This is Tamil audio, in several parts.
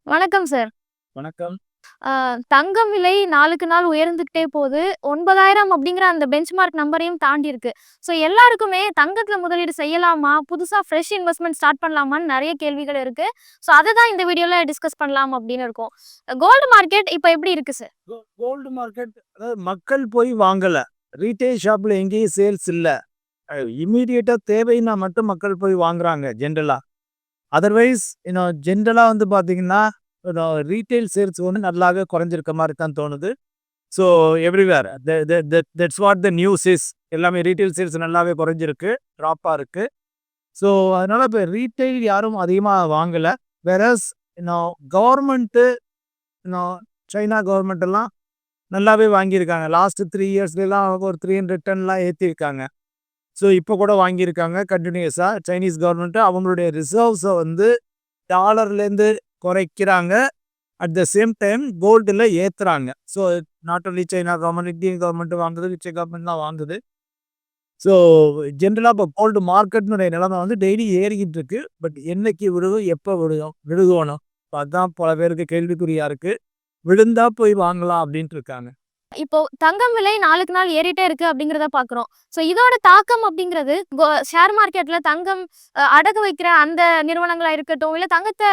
வணக்கம் சார். வணக்கம். அ தங்கம் விலை நாளுக்கு நாள் உயர்ந்துகிட்டே போது. 9,000 அப்படிங்கிற அந்த பெஞ்ச்மார்க் நம்பரையும் தாண்டி இருக்கு. ஸோ எல்லாருக்குமே தங்கத்துல முதலீடு செய்யலாமா? புதுசா ஃப்ரெஷ் இன்வெஸ்ட்மென்ட் ஸ்டார்ட் பண்ணலாமான்னு நெறைய கேள்விகள் இருக்கு. ஸோ அத தான் இந்த வீடியோல டிஸ்கஸ் பண்ணலாம் அப்படின்னு இருக்கோம். கோல்டு மார்க்கெட் இப்ப எப்படி இருக்கு சார்? கோல்டு மார்க்கெட் அதாவது மக்கள் போய் வாங்கல. ரீட்டெயில் ஷாப்ல எங்கேயும் சேல்ஸ் இல்ல. இம்மீடியேட்டா தேவைன்னா மட்டும் மக்கள் போய் வாங்குறாங்க ஜென்ரலா. அதர்வைஸ் ஜென்ரலா வந்து பார்த்தீங்கன்னா, ரீட்டெயில் சேல்ஸ் வந்து நல்லாவே குறைஞ்சிருக்க மாரி தான் தோணுது. So everywhere that's what the news is. எல்லாமே ரீட்டெயில் சேல்ஸ் நல்லாவே குறைஞ்சிருக்கு. ட்ராப்பா இருக்கு. ஸோ அதனால இப்ப ரீட்டெயில் யாரும் அதிகமா வாங்கல. வேறஸ் கவர்மெண்ட்டு இன்னும் சைனா கவர்மெண்ட் எல்லாம் நல்லாவே வாங்கியிருக்காங்க. லாஸ்ட் 3 இயர்ஸ்லாம் ஒரு 300 டன்லாம் ஏத்தியிருக்காங்க. ஸோ இப்போ கூட வாங்கியிருக்காங்க கன்டினியூஸா. சைனீஸ் கவர்மெண்ட் அவங்களுடைய ரிசர்வ்ஸ வந்து டாலர்லேருந்து குறைக்கிறாங்க. அட் த சேம் டைம் கோல்டுல ஏத்துறாங்க. So not only China government, Indian government வாங்குது, விச்ச கவர்மெண்ட்லாம் வாங்குது. ஸோ ஜென்ரலா இப்போ கோல்டு மார்க்கெட்னுடைய நிலைமை வந்து டெய்லி ஏறிக்கிட்டு இருக்கு. பட் என்னைக்கு விழுகும், எப்போ விழுகணும்? அதான் பல பேருக்கு கேள்விக்குறியா இருக்கு. விழுந்தா போய் வாங்கலாம் அப்படின்ட்டு இருக்காங்க. இப்போ தங்கம் விலை நாளுக்கு நாள் ஏறிட்டே இருக்கு அப்படிங்கிறத பார்க்குறோம். ஸோ இதோட தாக்கம் அப்படிங்கிறது ஷேர் மார்க்கெட்ல தங்கம் அடகு வைக்கிற அந்த நிறுவனங்களா இருக்கட்டும், இல்ல தங்கத்த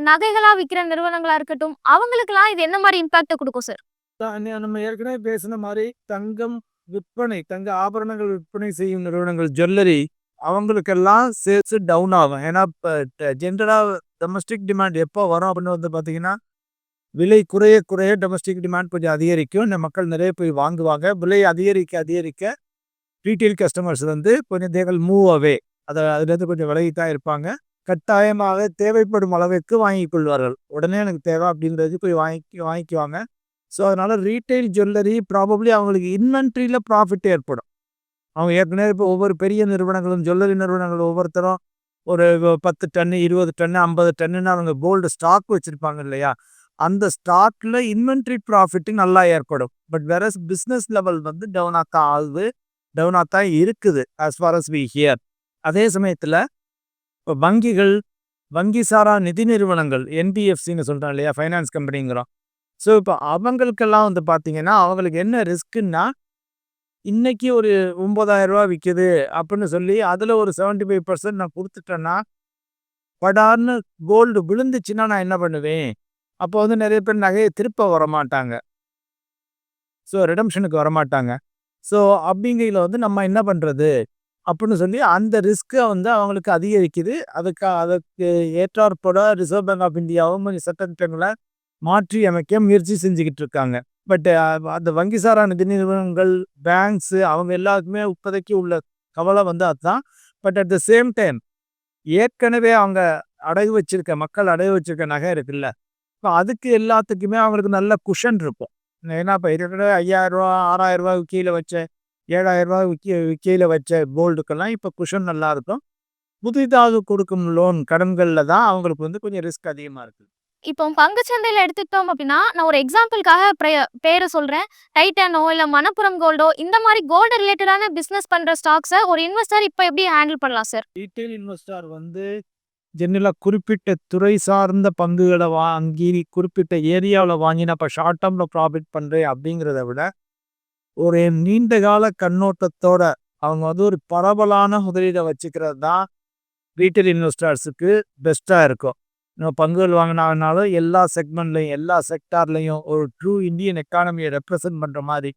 நகைகளா விக்கிற நிறுவனங்களா இருக்கட்டும், அவங்களுக்கெல்லாம் இது என்ன மாரி இம்பாக்ட்ட குடுக்கும் சார்? நம்ம ஏற்கனவே பேசின மாரி தங்கம் விற்பனை, தங்க ஆபரணங்கள் விற்பனை செய்யும் நிறுவனங்கள் ஜுவல்லரி அவங்களுக்கெல்லாம் சேல்ஸ் டவுன் ஆகும். ஏன்னா இப்ப ஜென்ரலா டொமஸ்டிக் டிமாண்ட் எப்போ வரும் அப்படின்னு வந்து பார்த்தீங்கன்னா, விலை குறைய குறைய டொமஸ்டிக் டிமாண்ட் கொஞ்சம் அதிகரிக்கும். இந்த மக்கள் நிறைய போய் வாங்குவாங்க. விலை அதிகரிக்க அதிகரிக்க ரீட்டெயில் கஸ்டமர்ஸ் வந்து கொஞ்சம் தே வில் மூவ் அவே. அதுலேருந்து கொஞ்சம் விலகி தான் இருப்பாங்க. கட்டாயமாக தேவைப்படும் அளவிற்கு வாங்கிக் கொள்வார்கள். உடனே எனக்கு தேவை அப்படின்றது போய் வாங்கிக்குவாங்க. ஸோ அதனால ரீட்டெயில் ஜுவல்லரி ப்ராபப்ளி அவங்களுக்கு இன்வென்ட்ரியில ப்ராஃபிட் ஏற்படும். அவங்க ஏற்கனவே இப்போ ஒவ்வொரு பெரிய நிறுவனங்களும் ஜுவல்லரி நிறுவனங்கள் ஒவ்வொருத்தரும் ஒரு 10 டன்னு, 20 டன்னு, 50 டன்னுன்னு அவங்க கோல்டு ஸ்டாக் வச்சிருப்பாங்க இல்லையா? அந்த ஸ்டாக்ல இன்வென்ட்ரி ப்ராஃபிட் நல்லா ஏற்படும். பட் வேறஸ் பிசினஸ் லெவல் வந்து டவுனா தான் இருக்குது. As far as we hear. அதே சமயத்துல இப்ப வங்கிகள், வங்கி சாரா நிதி நிறுவனங்கள் என்பிஎஃப்சின்னு சொல்றோம் இல்லையா? ஃபைனான்ஸ் கம்பெனிங்கிறோம். ஸோ இப்போ அவங்களுக்கெல்லாம் வந்து பார்த்தீங்கன்னா, அவங்களுக்கு என்ன ரிஸ்க்குன்னா, இன்னைக்கு ஒரு ரூ. 9,000 விக்குது அப்படின்னு சொல்லி அதுல ஒரு 75% நான் குடுத்துட்டேன்னா, படார்ன்னு கோல்டு விழுந்துச்சுன்னா நான் என்ன பண்ணுவேன்? அப்போ வந்து நெறைய பேர் நகைய திருப்ப வரமாட்டாங்க. ஸோ ரிடம்ஷனுக்கு வரமாட்டாங்க. ஸோ அப்படிங்கையில வந்து நம்ம என்ன பண்றது? அப்படின்னு சொல்லி அந்த ரிஸ்க்க வந்து அவங்களுக்கு அதிகரிக்குது. அதற்கு ஏற்றாற்போல ரிசர்வ் பேங்க் ஆஃப் இந்தியாவும் கொஞ்சம் சட்டதிட்டங்கள மாற்றி அமைக்க முயற்சி செஞ்சுகிட்டு இருக்காங்க. பட் அந்த வங்கி சாரா நிதி நிறுவனங்கள், பேங்க்ஸ் அவங்க எல்லாருக்குமே இப்போதைக்கு உள்ள கவலை வந்து அதுதான். But at the same time ஏற்கனவே அவங்க மக்கள் அடகு வச்சிருக்க நகை இருக்குல்ல. இப்ப அதுக்கு எல்லாத்துக்குமே அவங்களுக்கு நல்ல குஷன் இருக்கும். ஏன்னா இப்ப ஏற்கனவே ரூ. 5,000 ரூ. 6,000 கீழ வச்ச, ரூ. 7,000 கீழ வச்ச கோல்டுக்கெல்லாம் இப்ப குஷன் நல்லா இருக்கும். புதிதாக கொடுக்கும் லோன் கடன்கள்ல தான் அவங்களுக்கு வந்து கொஞ்சம் ரிஸ்க் அதிகமா இருக்கு. இப்போ பங்குச்சந்தையில எடுத்துக்கிட்டோம் அப்படின்னா, நான் ஒரு எக்ஸாம்பிள்க்காக பேர சொல்றேன். டைட்டானோ, இல்ல மணப்புரம் கோல்டோ இந்த மாரி கோல்டு ரிலேட்டடான பிசினஸ் பண்ற ஸ்டாக்ஸ ஒரு இன்வெஸ்டர் இப்ப எப்படி ஹேண்டில் பண்ணலாம் சார்? ரீட்டெயில் இன்வெஸ்டார் வந்து ஜெனரலா குறிப்பிட்ட துறை சார்ந்த பங்குகள வாங்கி, குறிப்பிட்ட ஏரியாவுல வாங்கி நான் இப்ப ஷார்ட் டெர்ம்ல ப்ராஃபிட் பண்றேன் அப்படிங்கிறத விட, ஒரு நீண்ட கால கண்ணோட்டத்தோட அவங்க வந்து ஒரு பரவலான முதலீட வச்சுக்கிறது தான் ரீட்டெயில் இன்வெஸ்டர்ஸுக்கு பெஸ்ட்டா இருக்கும். நம்ம பங்குகள் வாங்குனாங்கனாலும் எல்லா செக்மெண்ட்லயும், எல்லா செக்டார்லயும் ஒரு ட்ரூ இந்தியன் எக்கானமிய ரெப்ரசன்ட் பண்ற மாரி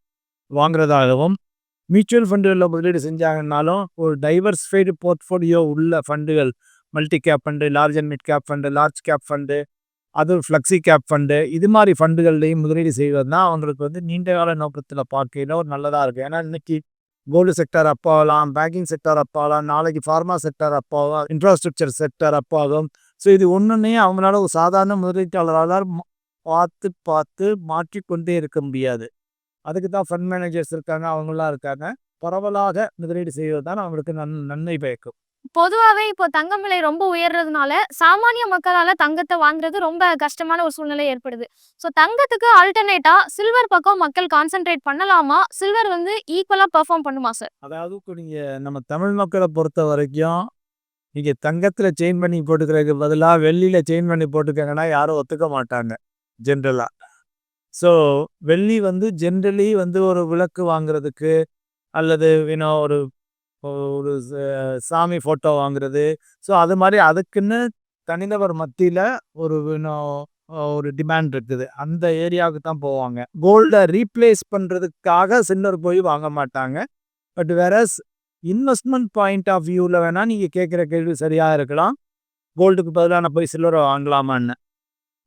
வாங்குறதாகவும், மியூச்சுவல் ஃபண்டுகள்ல முதலீடு செஞ்சாங்கன்னாலும் ஒரு டைவர்சிஃபைடு போர்ட்ஃபோலியோ உள்ள ஃபண்டுகள், multi cap fund, large and mid cap fund, large cap fund, அது ஃப்ளெக்ஸி கேப் ஃபண்டு இது மாரி ஃபண்டுகள்லயும் முதலீடு செய்வது தான் அவங்களுக்கு வந்து நீண்ட கால நோக்கத்துல பார்க்கையில ஒரு நல்லதா இருக்கும். ஏன்னா இன்னைக்கு கோல்டு செக்டார் அப் ஆகலாம், பேங்கிங் செக்டார் அப் ஆகலாம், நாளைக்கு ஃபார்மா செக்டார் அப் ஆகும், இன்ஃப்ராஸ்ட்ரக்சர் செக்டார் அப் ஆகும். ஸோ இது ஒண்ணொண்ணையும் அவங்களால ஒரு சாதாரண முதலீட்டாளரால பார்த்து பார்த்து மாற்றிக்கொண்டே இருக்க முடியாது. அதுக்கு தான் ஃபண்ட் மேனேஜர்ஸ் இருக்காங்க, அவங்கலாம் இருக்காங்க. பரவலாக முதலீடு செய்வது தான் அவங்களுக்கு நன்மை பயக்கும். பொதுவாவே இப்போ தங்கம் விலை ரொம்ப உயர்றதுனால, சாமானிய மக்களால தங்கத்த வாங்குறது ரொம்ப கஷ்டமான ஒரு சூழ்நிலை ஏற்படுது. ஸோ தங்கத்துக்கு ஆல்டர்னேட்டா சில்வர் பக்கம் மக்கள் கான்சன்ட்ரேட் பண்ணலாமா? சில்வர் வந்து ஈக்குவலா பெர்ஃபார்ம் பண்ணுமா சார்? அதாவது இப்ப நீங்க நம்ம தமிழ் மக்கள பொறுத்தவரைக்கும் நீங்க தங்கத்துல செயின் பண்ணி போட்டுக்கிறதுக்கு பதிலா வெள்ளியில செயின் பண்ணி போட்டுக்கங்கன்னா யாரும் ஒத்துக்க மாட்டாங்க ஜென்ரலா. ஸோ வெள்ளி வந்து ஜென்ரலி வந்து ஒரு விளக்கு வாங்குறதுக்கு அல்லது ஒரு ஒரு சாமி ஃபோட்டோ வாங்குறது. ஸோ அது மாதிரி அதுக்குன்னு தனிநபர் மத்தியில ஒரு ஒரு டிமாண்ட் இருக்குது. அந்த ஏரியாவுக்கு தான் போவாங்க. கோல்டை ரீப்ளேஸ் பண்றதுக்காக சில்லர் போய் வாங்க மாட்டாங்க. But whereas investment point of வியூவில் வேணால் நீங்கள் கேட்குற கேள்வி சரியாக இருக்கலாம். கோல்டுக்கு பதிலாக நான் போய் சில்வரை வாங்கலாமான்னு.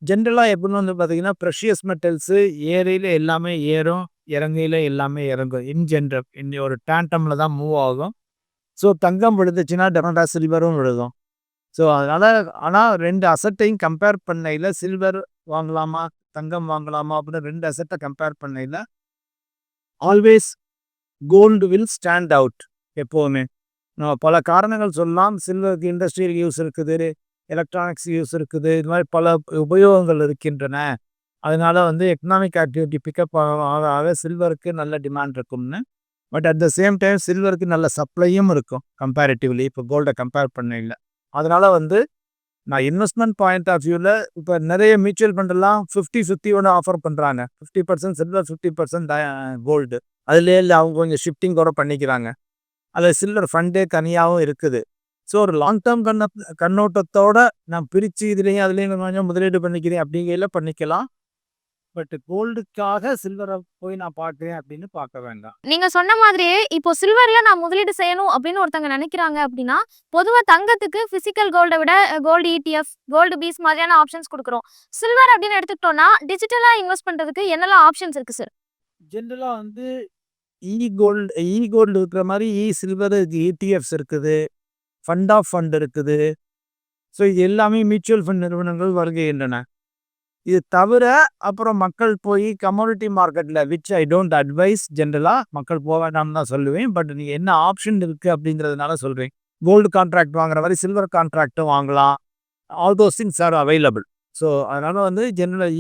ஜென்ரலாக எப்படின்னு வந்து பார்த்தீங்கன்னா ப்ரெஷியஸ் மெட்டல்ஸு ஏறையில் எல்லாமே ஏறும், இறங்கையில் எல்லாமே இறங்கும். இன் ஜென்ரல் ஒரு டேண்டமில் தான் மூவ் ஆகும். ஸோ தங்கம் விழுந்துச்சுன்னா டெஃபினட்டாக சில்வரும் விழுகும். ஸோ அதனால் ஆனால் 2 அசட்டையும் கம்பேர் பண்ணையில் சில்வர் வாங்கலாமா தங்கம் வாங்கலாமா அப்படின்னு 2 அசட்டை கம்பேர் பண்ணையில் always gold will stand out. எப்போவுமே நம்ம பல காரணங்கள் சொல்லலாம். சில்வருக்கு இண்டஸ்ட்ரியல் யூஸ் இருக்குது, எலக்ட்ரானிக்ஸ் யூஸ் இருக்குது, இது மாதிரி பல உபயோகங்கள் இருக்கின்றன. அதனால வந்து எக்கனாமிக் ஆக்டிவிட்டி பிக்கப் ஆக ஆக சில்வருக்கு நல்ல டிமாண்ட் இருக்கும்னு. But at the same time சில்வருக்கு நல்ல சப்ளையும் இருக்கும் கம்பேரிட்டிவ்லி இப்போ கோல்டை கம்பேர் பண்ணையில். அதனால வந்து நான் இன்வெஸ்ட்மெண்ட் பாயிண்ட் ஆஃப் வியூவில் இப்போ நிறைய மியூச்சுவல் ஃபண்டெல்லாம் 50-50 ஆஃபர் பண்ணுறாங்க. 50% சில்வர், 50% கோல்டு. அதுலேயே இல்லை அவங்க கொஞ்சம் ஷிஃப்டிங் கூட பண்ணிக்கிறாங்க. அதில் சில்வர் ஃபண்டே தனியாகவும் இருக்குது. ஸோ ஒரு லாங் டேர்ம் கண்ணோட்டத்தோட நான் பிரித்து இதுலேயும் அதுலேயும் கொஞ்சம் முதலீடு பண்ணிக்கிறேன் அப்படிங்கையில் பண்ணிக்கலாம். பட் கோல்டுக்காக சில்வரை போய் நான் பார்க்குறேன் அப்படின்னு பார்க்க வேண்டாம். நீங்க சொன்ன மாதிரியே இப்போ சில்வர்ல நான் முதலீடு செய்யணும் அப்படின்னு ஒருத்தங்க நினைக்கிறாங்க அப்படின்னா, பொதுவா தங்கத்துக்கு பிசிக்கல் கோல்ட விட கோல்டு ETF, கோல்டு பீஸ் மாதிரியான ஆப்ஷன்ஸ் குடுக்குறோம். சில்வர் அப்படின்னு எடுத்துக்கிட்டோம்னா, டிஜிட்டலா இன்வெஸ்ட் பண்றதுக்கு என்னெல்லாம் ஆப்ஷன்ஸ் இருக்கு சார்? ஜென்ரலாக வந்து கோல்டு இருக்கிற மாதிரி சில்வர் ETFs இருக்குது, ஃபண்ட் ஆஃப் ஃபண்ட் இருக்குது. ஸோ இது எல்லாமே மியூச்சுவல் ஃபண்ட் நிறுவனங்கள் வருகின்றன. இது தவிர அப்புறம் மக்கள் போய் கமோடிட்டி மார்க்கெட்டில் விச் ஐ டோன்ட் அட்வைஸ். ஜென்ரலாக மக்கள் போக வேண்டாம்னு தான் சொல்லுவேன். பட் நீங்கள் என்ன ஆப்ஷன் இருக்குது அப்படிங்கிறதுனால சொல்கிறேன். கோல்டு கான்ட்ராக்ட் வாங்குற மாதிரி சில்வர் கான்ட்ராக்டும் வாங்கலாம். All those things are available. So அதனால் வந்து ஜென்ரலாக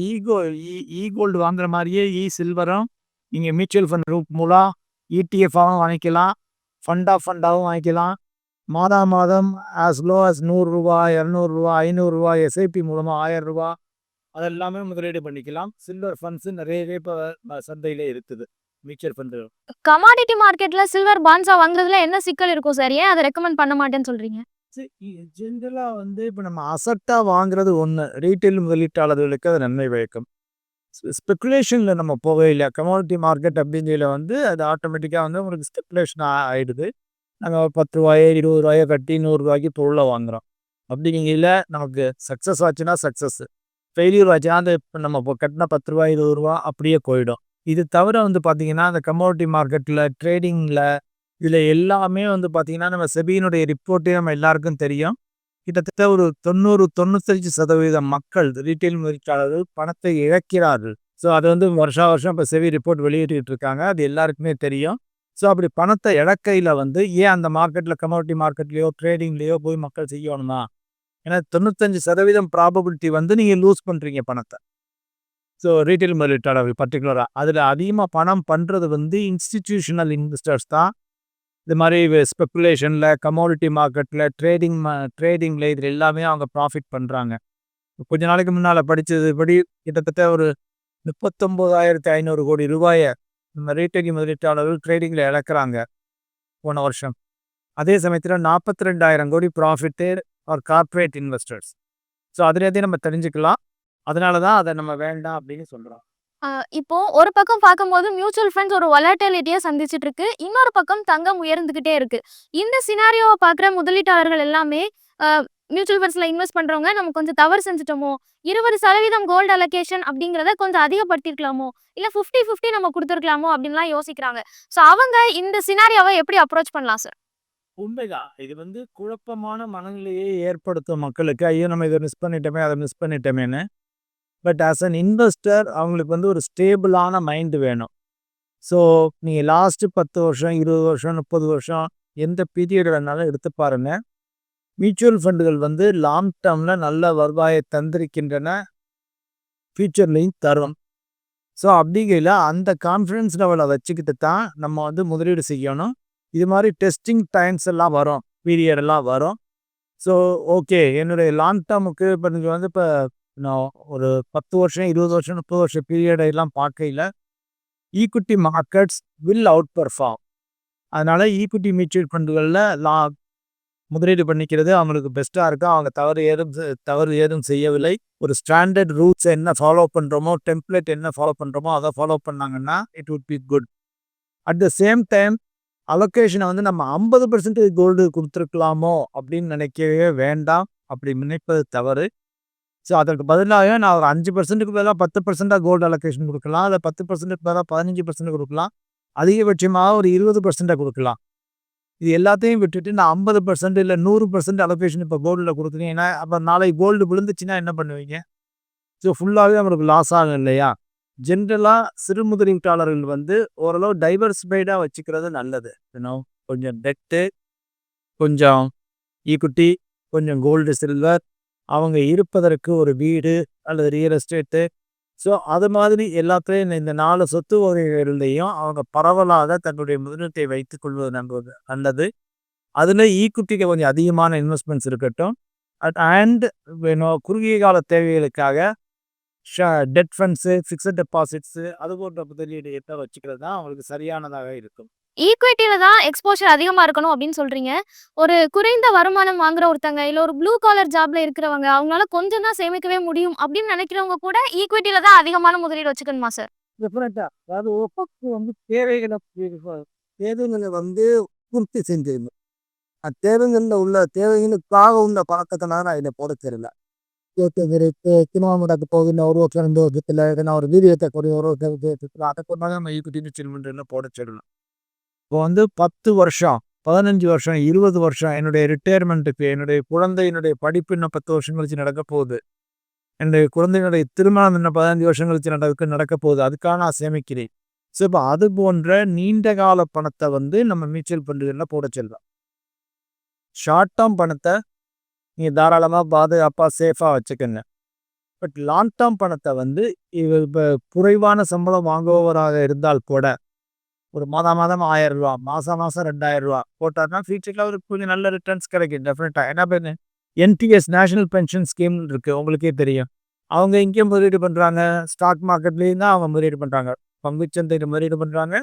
கோல்டு வாங்குற மாதிரியே சில்வரும் நீங்கள் மியூச்சுவல் ஃபண்ட் ரூட் மூலம் ETF-ஆகவும் வாங்கிக்கலாம், ஃபண்ட் ஆஃப் ஃபண்டாகவும் வாங்கிக்கலாம். மாதம் ஆஸ் லோ அஸ் ₹100, ₹200, ₹500 SIP மூலமாக ₹1000 அதெல்லாமே முதலீடு பண்ணிக்கலாம். சில்வர் ஃபண்ட்ஸு நிறையவே இப்போ சந்தையிலே இருக்குது மியூச்சுவல் ஃபண்டு. கமாடிட்டி மார்க்கெட்ல சில்வர் பாண்ட்ஸா வாங்குறதுல என்ன சிக்கல் இருக்கும் சார்? ஏன் அதை ரெக்கமெண்ட் பண்ண மாட்டேன்னு சொல்றீங்க? ஜென்ரலாக வந்து இப்போ நம்ம அசட்டாக வாங்குறது ஒன்று, ரீட்டைல் முதலீட்டாளர்களுக்கு அது நன்மை பயக்கும். ஸ்பெக்குலேஷனில் நம்ம போகையில் கமாடிட்டி மார்க்கெட் அப்படிங்கிறதுல வந்து அது ஆட்டோமேட்டிக்காக வந்து உங்களுக்கு ஸ்பெக்குலேஷன் ஆகிடுது. நாங்கள் ₹10, ₹20 கட்டி ₹100 பொருளை வாங்குகிறோம். அப்படிங்கையில் நமக்கு சக்ஸஸ் ஆச்சுன்னா சக்ஸஸ், ஃபெயிலியர் ஆச்சுன்னா அந்த நம்ம இப்போ கட்டின ₹10, ₹20 அப்படியே போயிடும். இது தவிர வந்து பார்த்திங்கன்னா அந்த கமாடிட்டி மார்க்கெட்டில் ட்ரேடிங்கில் இதில் எல்லாமே வந்து பார்த்திங்கன்னா நம்ம செபியினுடைய ரிப்போர்ட்டே நம்ம எல்லாருக்கும் தெரியும். கிட்டத்தட்ட ஒரு 90-95% மக்கள் ரீட்டைல் முதலீட்டாளர்கள் பணத்தை இழக்கிறார்கள். ஸோ அது வந்து வருஷம் இப்போ செபி ரிப்போர்ட் வெளியிட்டு இருக்காங்க. அது எல்லாருக்குமே தெரியும். ஸோ அப்படி பணத்தை இழக்கையில் வந்து ஏன் அந்த மார்க்கெட்டில் கமாடிட்டி மார்க்கெட்லேயோ ட்ரேடிங்லேயோ போய் மக்கள் செய்யணும்னா, ஏன்னா 95% ப்ராபபிலிட்டி வந்து நீங்கள் லூஸ் பண்ணுறீங்க பணத்தை. ஸோ ரீட்டைல் முதலீட்டாளர்கள் பர்டிகுலராக அதில் அதிகமாக பணம் பண்ணுறது வந்து இன்ஸ்டிடியூஷனல் இன்வெஸ்டர்ஸ் தான். இது மாதிரி ஸ்பெக்குலேஷனில், கமாடிட்டி மார்க்கெட்டில், ட்ரேடிங்கில் இதில் எல்லாமே அவங்க ப்ராஃபிட் பண்ணுறாங்க. கொஞ்ச நாளைக்கு முன்னால் படித்ததுபடி கிட்டத்தட்ட ஒரு ₹39,500 கோடி நம்ம ரீட்டைல் முதலீட்டாளர்கள் ட்ரேடிங்கில் இழக்கிறாங்க போன வருஷம். அதே சமயத்தில் 42,000 கோடி profit or corporate investors. So அதுலேயே நம்ம தெரிஞ்சுக்கலாம். அதனால தான் அதை நம்ம வேண்டாம் அப்படின்னு சொல்கிறோம். இப்போ ஒரு பக்கம் பார்க்கும்போது மியூச்சுவல் ஃபண்ட்ஸ் ஒரு வொலட்டிலிட்டியை சந்திச்சிட்டு இருக்கு. இன்னொரு பக்கம் தங்கம் உயர்ந்துகிட்டே இருக்கு. இந்த சினாரியோவை பார்க்குற முதலீட்டாளர்கள் எல்லாமே மியூச்சுவல் ஃபண்ட்ஸில் இன்வெஸ்ட் பண்ணுறவங்க நம்ம கொஞ்சம் தவறு செஞ்சுட்டோமோ, 20% கோல்டு அலோகேஷன் அப்படிங்கிறத கொஞ்சம் அதிகப்படுத்திருக்கலாமோ, இல்லை 50-50 நம்ம கொடுத்துருக்கலாமோ அப்படின்லாம் யோசிக்கிறாங்க. ஸோ அவங்க இந்த சினாரியோவை எப்படி அப்ரோச் பண்ணலாம் சார்? உண்மைதான். இது வந்து குழப்பமான மனநிலையை ஏற்படுத்தும் மக்களுக்கு. ஐயோ நம்ம இதை மிஸ் பண்ணிட்டோமே, அதை மிஸ் பண்ணிட்டோமேன்னு. பட் ஆஸ் அன் இன்வெஸ்டர் அவங்களுக்கு வந்து ஒரு ஸ்டேபிளான மைண்டு வேணும். ஸோ நீங்கள் லாஸ்ட்டு 10 வருஷம், 20 வருஷம், 30 வருஷம் எந்த பீரியட் வேணாலும் எடுத்து பாருங்க. மியூச்சுவல் ஃபண்டுகள் வந்து லாங் டேர்மில் நல்ல வருவாயை தந்திருக்கின்றன, ஃபியூச்சர்லேயும் தரும். ஸோ அப்படிங்கையில் அந்த கான்ஃபிடன்ஸ் லெவலை வச்சுக்கிட்டு தான் நம்ம வந்து முதலீடு செய்யணும். இது மாதிரி டெஸ்டிங் டைம்ஸ் எல்லாம் வரும், பீரியட் எல்லாம் வரும். ஸோ ஓகே என்னுடைய லாங் டேர்முக்கு இப்போ நீங்கள் வந்து இப்போ நான் ஒரு 10 வருஷம் 20 வருஷம் 30 வருஷம் பீரியடை எல்லாம் பார்க்கையில் equity markets will out perform. அதனால ஈக்விட்டி மியூச்சுவல் ஃபண்டுகளில் முதலீடு பண்ணிக்கிறது அவங்களுக்கு பெஸ்ட்டாக இருக்கும். அவங்க தவறு ஏதும் செய்யவில்லை. ஒரு ஸ்டாண்டர்ட் ரூல்ஸ் என்ன ஃபாலோ பண்ணுறோமோ, டெம்ப்ளேட் என்ன ஃபாலோ பண்ணுறோமோ அதை ஃபாலோ பண்ணாங்கன்னா it would be good. At the same time அலோகேஷனை வந்து நம்ம 50% கோல்டு கொடுத்துருக்கலாமோ அப்படின்னு நினைக்கவே வேண்டாம். அப்படி நினைப்பது தவறு. ஸோ அதற்கு பதிலாக நான் ஒரு 5%க்கு பதிலாக 10% கோல்டு அலோகேஷன் கொடுக்கலாம். இல்லை 10%க்கு பதிலாக 15% கொடுக்கலாம். அதிகபட்சமாக ஒரு 20% கொடுக்கலாம். இது எல்லாத்தையும் விட்டுட்டு நான் 50% இல்லை 100% அலோகேஷன் இப்போ கோல்டில் கொடுக்குறீங்கன்னா அப்போ நாளைக்கு கோல்டு விழுந்துச்சுன்னா என்ன பண்ணுவீங்க? ஸோ ஃபுல்லாகவே அவங்களுக்கு லாஸ் ஆகும் இல்லையா? ஜென்ரலாக சிறு முதலீட்டாளர்கள் வந்து ஓரளவு டைவர்சிஃபைடாக வச்சுக்கிறது நல்லது. கொஞ்சம் டெட்டு, கொஞ்சம் ஈக்விட்டி, கொஞ்சம் கோல்டு சில்வர், அவங்க இருப்பதற்கு ஒரு வீடு அல்லது ரியல் எஸ்டேட்டு. ஸோ அது மாதிரி எல்லாத்தையும் இந்த 4 சொத்து வகைகள்லையும் அவங்க பரவலாக தன்னுடைய முதலீட்டை வைத்துக் கொள்வது நல்லது. அதில் ஈக்விட்டிக்கு கொஞ்சம் அதிகமான இன்வெஸ்ட்மெண்ட்ஸ் இருக்கட்டும். அண்ட் குறுகிய கால தேவைகளுக்காக டெட் ஃபண்ட்ஸு, ஃபிக்ஸட் டெபாசிட்ஸு அது போன்ற முதலீடு என்ன வச்சுக்கிறது தான் அவங்களுக்கு சரியானதாக இருக்கும். ஈக்விட்டியில தான் எக்ஸ்போஷர் அதிகமா இருக்கணும் அப்படின்னு சொல்றீங்க. ஒரு குறைந்த வருமானம் வாங்குற ஒருத்தங்க, இல்ல ஒரு ப்ளூ காலர் ஜாப்ல இருக்கிறவங்க, அவங்களால கொஞ்சம் தான் சேமிக்கவே முடியும் அப்படின்னு நினைக்கிறவங்க கூட ஈக்விட்டியில தான் அதிகமான முதலீடு வச்சுக்கணுமா சார்? டிஃப்ரெண்ட்டாக அதாவது ஒப்பக்கு வந்து தேவைகளை வந்து பூர்த்தி செஞ்சிடணும். தேவைகளுக்காக உள்ள பழக்கத்தினால நான் இதை போட தெரியல. திருமணம் போகுது இன்னும் ஒரு வருஷம் 2 வருஷத்தில் எதனா ஒரு வீரியத்தை ஒரு வருஷத்தில் அதை கொண்டாங்க நம்ம ஈக்விட்டி செல்மெண்ட் போட சொல்லலாம். இப்போ வந்து 10 வருஷம் 15 வருஷம் 20 வருஷம் என்னுடைய ரிட்டையர்மெண்ட்டுக்கு என்னுடைய குழந்தையினுடைய படிப்பு இன்னும் 10 வருஷம் கழிச்சு நடக்க போகுது. என்னுடைய குழந்தையினுடைய திருமணம் இன்னும் 15 வருஷம் கழிச்சு நடக்க போகுது. அதுக்காக நான் சேமிக்கிறேன். ஸோ இப்போ அது போன்ற நீண்ட கால பணத்தை வந்து நம்ம மியூச்சுவல் ஃபண்டுகளில் போட சொல்லலாம். ஷார்ட் டேர்ம் பணத்தை நீங்கள் தாராளமாக பாதுகாப்பாக சேஃபாக வச்சுக்கோங்க. பட் லாங் டேர்ம் பணத்தை வந்து இப்போ குறைவான சம்பளம் வாங்குபவராக இருந்தால் கூட ஒரு மாதம் 1000 ரூபா, மாதம் 2000 ரூபா போட்டார்னா ஃபியூச்சரில் அவருக்கு கொஞ்சம் நல்ல ரிட்டர்ன்ஸ் கிடைக்கும் டெஃபினட்டாக. என்ன பண்ணு NPS நேஷனல் பென்ஷன் ஸ்கீம் இருக்குது, உங்களுக்கே தெரியும். அவங்க இங்கேயும் முதலீடு பண்ணுறாங்க, ஸ்டாக் மார்க்கெட்லேயும் தான் அவங்க முதலீடு பண்ணுறாங்க, பங்குச்சந்தையில் முதலீடு பண்ணுறாங்க,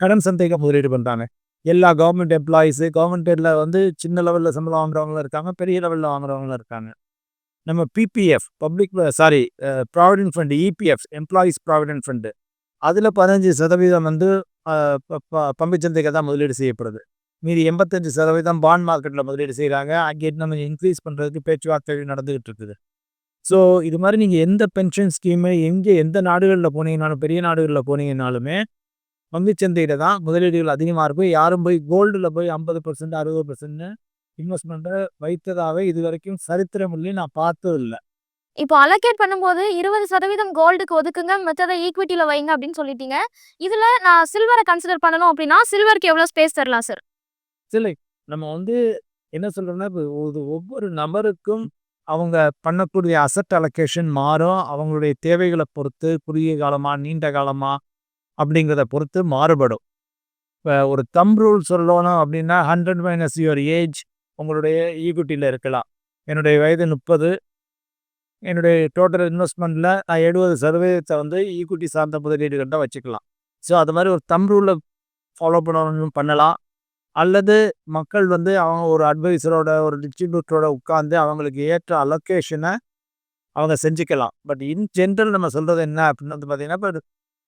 கடன் சந்தைக்கு முதலீடு பண்ணுறாங்க. எல்லா கவர்மெண்ட் எம்ப்ளாயீஸு கவர்மெண்ட்டில் வந்து சின்ன லெவலில் சம்பளம் வாங்குறவங்களும் இருக்காங்க, பெரிய லெவலில் வாங்குறவங்களும் இருக்காங்க. நம்ம PPF provident fund, EPF employees provident fund, அதில் 15% வந்து பங்குச்சந்தைக்கு தான் முதலீடு செய்யப்படுது. மீதி 85% பாண்ட் மார்க்கெட்டில் முதலீடு செய்கிறாங்க. அங்கே நம்ம இன்க்ரீஸ் பண்ணுறதுக்கு பேச்சுவார்த்தைகள் நடந்துகிட்டு இருக்குது. ஸோ இது மாதிரி நீங்கள் எந்த பென்ஷன் ஸ்கீமு எந்த நாடுகளில் போனீங்கன்னாலும், பெரிய நாடுகளில் போனீங்கன்னாலுமே பங்குச்சந்தையில் தான் முதலீடுகள் அதிகமாக இருக்கும். யாரும் போய் கோல்டில் போய் 50% 60% இன்வெஸ்ட்மெண்ட்டை வைத்ததாகவே இது வரைக்கும் சரித்திரம் இல்லை, நான் பார்த்தது இல்லை. இப்போ அலோகேட் பண்ணும்போது 20% கோல்டுக்கு ஒதுக்குங்க, மற்றதை ஈக்விட்டியில வைங்க அப்படின்னு சொல்லிட்டீங்க. இதுல நான் சில்வரை கன்சிடர் பண்ணணும் அப்படின்னா சில்வருக்கு எவ்வளோ ஸ்பேஸ் தரலாம் சார்? இல்லை நம்ம வந்து என்ன சொல்கிறோம்னா, இப்போ ஒவ்வொரு நபருக்கும் அவங்க பண்ணக்கூடிய அசட் அலோகேஷன் மாறும். அவங்களுடைய தேவைகளை பொறுத்து குறுகிய காலமாக நீண்ட காலமாக அப்படிங்கிறத பொறுத்து மாறுபடும். இப்போ ஒரு தம் ரூல் சொல்லணும் அப்படின்னா 100 மைனஸ் யுவர் ஏஜ் உங்களுடைய ஈக்விட்டியில் இருக்கலாம். என்னுடைய வயது 30, என்னுடைய டோட்டல் இன்வெஸ்ட்மெண்ட்டில் நான் 70% வந்து ஈக்விட்டி சார்ந்த முதலீடுகள்கிட்ட வச்சுக்கலாம். ஸோ அது மாதிரி ஒரு தம் ரூலை ஃபாலோ பண்ணலாம். அல்லது மக்கள் வந்து அவங்க ஒரு அட்வைசரோட ஒரு டிஸ்ட்ரிபியூட்டரோட உட்காந்து அவங்களுக்கு ஏற்ற அலோகேஷனை அவங்க செஞ்சுக்கலாம். பட் இன் ஜென்ரல் நம்ம சொல்கிறது என்ன அப்படின்னு வந்து பார்த்தீங்கன்னா, இப்போ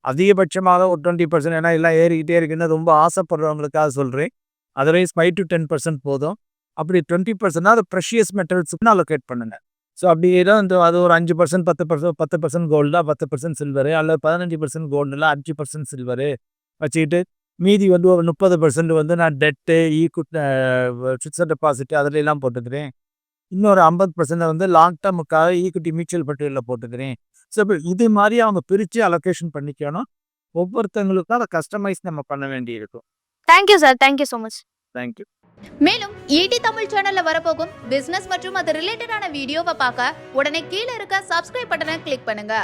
அதிகபட்சமாக ஒரு 20%, ஏன்னா எல்லாம் ஏறிக்கிட்டே இருக்குன்னு ரொம்ப ஆசைப்படுறவங்களுக்காக சொல்கிறேன். அதர்வைஸ் 5 to 10% போதும். அப்படி 20% அது ப்ரெஷியஸ் மெட்டல்ஸ்க்கு அலோகேட் பண்ணுங்க. ஸோ அப்படி தான் வந்து அது ஒரு 5%, 10% கோல்டாக 10% சில்வரு, அல்லது 15% கோல்டில் 5% சில்வரு வச்சுக்கிட்டு மீதி வந்து ஒரு 30% வந்து நான் டெட்டு, ஈக்விட்டி, ஃபிக்ஸட் டெபாசிட் அதிலெல்லாம் போட்டுக்கிறேன். இன்னொரு 50% வந்து லாங் டேர்முக்காக ஈக்விட்டி மியூச்சுவல் ஃபண்டுகளில் போட்டுக்கிறேன். ஸோ இப்போ இது மாதிரி அவங்க பிரித்து அலோகேஷன் பண்ணிக்கணும். ஒவ்வொருத்தங்களுக்கும் அதை கஸ்டமைஸ் நம்ம பண்ண வேண்டி இருக்கும். Thank you sir, thank you so much. Thank you. மேலும் ஈடி தமிழ் சேனல்ல வரப்போகும் பிசினஸ் மற்றும் அது ரிலேட்டடான வீடியோவை பார்க்க உடனே கீழே இருக்க சப்ஸ்கிரைப் பட்டனை கிளிக் பண்ணுங்க.